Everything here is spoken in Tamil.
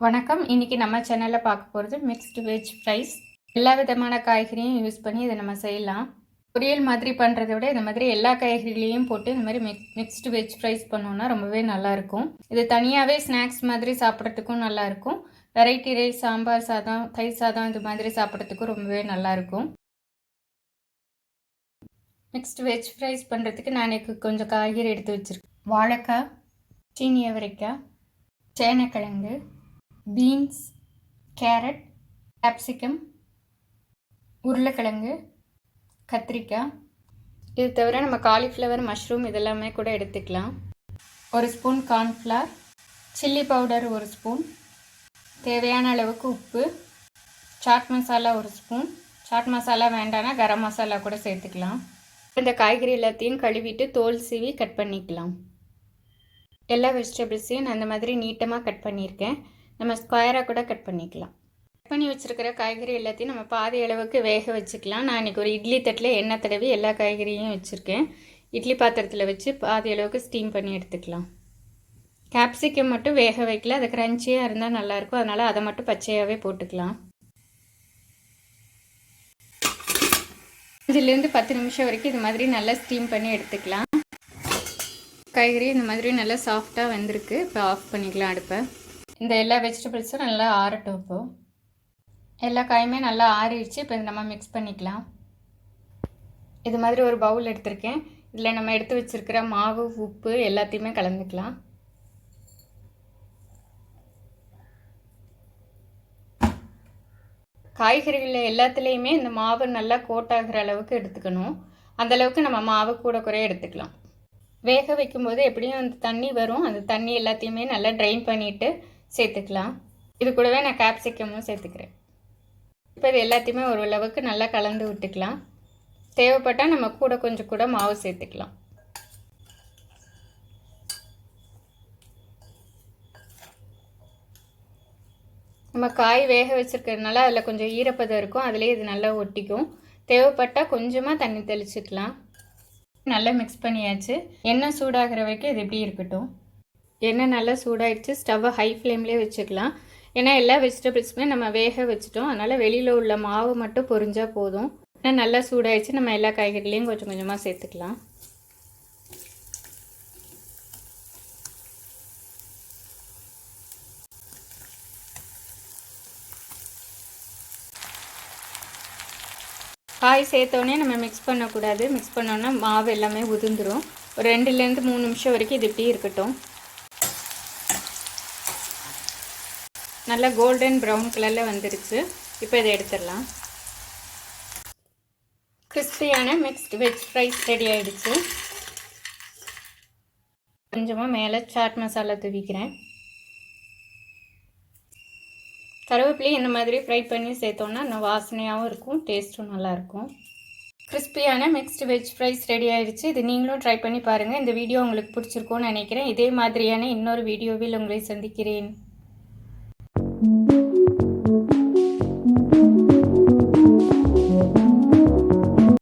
வணக்கம். இன்னைக்கு நம்ம சேனல்ல பார்க்க போகிறது மிக்ஸ்டு வெஜ் ஃப்ரைஸ். எல்லா விதமான காய்கறியும் யூஸ் பண்ணி இதை நம்ம செய்யலாம். பொரியல் மாதிரி பண்ணுறதை விட இந்த மாதிரி எல்லா காய்கறிகளையும் போட்டு இந்த மாதிரி மிக்ஸ்டு வெஜ் ஃப்ரைஸ் பண்ணோன்னா ரொம்பவே நல்லாயிருக்கும். இது தனியாகவே ஸ்நாக்ஸ் மாதிரி சாப்பிட்றதுக்கும் நல்லாயிருக்கும். வெரைட்டி ரைஸ், சாம்பார் சாதம், தயிர் சாதம் இது மாதிரி சாப்பிட்றதுக்கும் ரொம்பவே நல்லாயிருக்கும். மிக்ஸ்டு வெஜ் ஃப்ரைஸ் பண்ணுறதுக்கு நான் கொஞ்சம் காய்கறி எடுத்து வச்சுருக்கேன். வாழைக்காய், சீனி அவரைக்காய், சேனக்கிழங்கு, பீன்ஸ், கேரட், கேப்சிகம், உருளைக்கிழங்கு, கத்திரிக்காய். இது தவிர நம்ம காலிஃப்ளவர், மஷ்ரூம் இதெல்லாமே கூட எடுத்துக்கலாம். ஒரு ஸ்பூன் கார்ன்ஃப்ளவர், சில்லி பவுடர் ஒரு ஸ்பூன், தேவையான அளவுக்கு உப்பு, சாட் மசாலா ஒரு ஸ்பூன். சாட் மசாலா வேண்டானா கரம் மசாலா கூட சேர்த்துக்கலாம். இந்த காய்கறி எல்லாத்தையும் கழுவிட்டு தோல் சீவி கட் பண்ணிக்கலாம். எல்லா வெஜிடபிள்ஸையும் நான் அந்த மாதிரி நீட்டமாக கட் பண்ணியிருக்கேன். நம்ம ஸ்கொயராக கூட கட் பண்ணிக்கலாம். கட் பண்ணி வச்சுருக்கிற காய்கறி எல்லாத்தையும் நம்ம பாதி அளவுக்கு வேக வச்சுக்கலாம். நான் இன்றைக்கி ஒரு இட்லி தட்டில் எண்ணெய் தடவி எல்லா காய்கறியும் வச்சுருக்கேன். இட்லி பாத்திரத்தில் வச்சு பாதி அளவுக்கு ஸ்டீம் பண்ணி எடுத்துக்கலாம். கேப்சிகம் மட்டும் வேக வைக்கல, அது க்ரன்ச்சியாக இருந்தால் நல்லாயிருக்கும். அதனால் அதை மட்டும் பச்சையாகவே போட்டுக்கலாம். 5லேருந்து 10 நிமிஷம் வரைக்கும் இது மாதிரி நல்லா ஸ்டீம் பண்ணி எடுத்துக்கலாம். காய்கறி இந்த மாதிரி நல்லா சாஃப்டாக வெந்திருக்கு. இப்போ ஆஃப் பண்ணிக்கலாம் அடுப்பை. இந்த எல்லா வெஜிடபிள்ஸும் நல்லா ஆறட்டும். இப்போது எல்லா காயுமே நல்லா ஆறிடுச்சு. இப்போ நம்ம மிக்ஸ் பண்ணிக்கலாம். இது மாதிரி ஒரு பவுல் எடுத்திருக்கேன். இதில் நம்ம எடுத்து வச்சுருக்கிற மாவு, உப்பு எல்லாத்தையுமே கலந்துக்கலாம். காய்கறிகளில் எல்லாத்துலேயுமே இந்த மாவு நல்லா கோட்டாகிற அளவுக்கு எடுத்துக்கணும். அந்தளவுக்கு நம்ம மாவு கூட குறைய எடுத்துக்கலாம். வேக வைக்கும்போது எப்படியும் அந்த தண்ணி வரும். அந்த தண்ணி எல்லாத்தையுமே நல்லா ட்ரைன் பண்ணிவிட்டு சேர்த்துக்கலாம். இது கூடவே நான் கேப்சிகமும் சேர்த்துக்கிறேன். இப்போ இது எல்லாத்தையுமே ஓரளவுக்கு நல்லா கலந்து விட்டுக்கலாம். தேவைப்பட்டால் நம்ம கொஞ்சம் கூட மாவு சேர்த்துக்கலாம். நம்ம காய் வேக வச்சுருக்கிறதுனால அதில் கொஞ்சம் ஈரப்பதம் இருக்கும். அதிலே இது நல்லா ஒட்டிக்கும். தேவைப்பட்டால் கொஞ்சமாக தண்ணி தெளிச்சுக்கலாம். நல்லா மிக்ஸ் பண்ணியாச்சு. எண்ணெய் சூடாகிற வரைக்கும் இது எப்படி இருக்கட்டும். எண்ணெய் நல்லா சூடாகிடுச்சு. ஸ்டவ்வை ஹை ஃப்ளேம்லேயே வச்சுக்கலாம். ஏன்னா எல்லா வெஜிடபிள்ஸுமே நம்ம வேக வச்சுட்டோம். அதனால் வெளியில் உள்ள மாவு மட்டும் பொரிஞ்சால் போதும். ஏன்னா நல்லா சூடாகிடுச்சு. நம்ம எல்லா காய்கறிலையும் கொஞ்சம் கொஞ்சமாக சேர்த்துக்கலாம். காய் சேர்த்தோடனே நம்ம மிக்ஸ் பண்ணக்கூடாது. மிக்ஸ் பண்ணோன்னா மாவு எல்லாமே உதிர்ந்துடும். ஒரு 2லேருந்து 3 நிமிஷம் வரைக்கும் இது இப்படி இருக்கட்டும். நல்லா கோல்டன் ப்ரௌன் கலரில் வந்துருச்சு. இப்போ இதை எடுத்துடலாம். கிறிஸ்பியான மிக்ஸ்டு வெஜ் ஃப்ரைஸ் ரெடி ஆகிடுச்சு. கொஞ்சமாக மேலே சாட் மசாலா தூவிக்கிறேன். கருவேப்பிலையும் இந்த மாதிரி ஃப்ரை பண்ணி சேர்த்தோன்னா இன்னும் வாசனையாகவும் இருக்கும், டேஸ்ட்டும் நல்லாயிருக்கும். கிறிஸ்பியான மிக்ஸ்டு வெஜ் ஃப்ரைஸ் ரெடி ஆகிடுச்சு. இது நீங்களும் ட்ரை பண்ணி பாருங்கள். இந்த வீடியோ உங்களுக்கு பிடிச்சிருக்கும்னு நினைக்கிறேன். இதே மாதிரியான இன்னொரு வீடியோவில் உங்களை சந்திக்கிறேன்.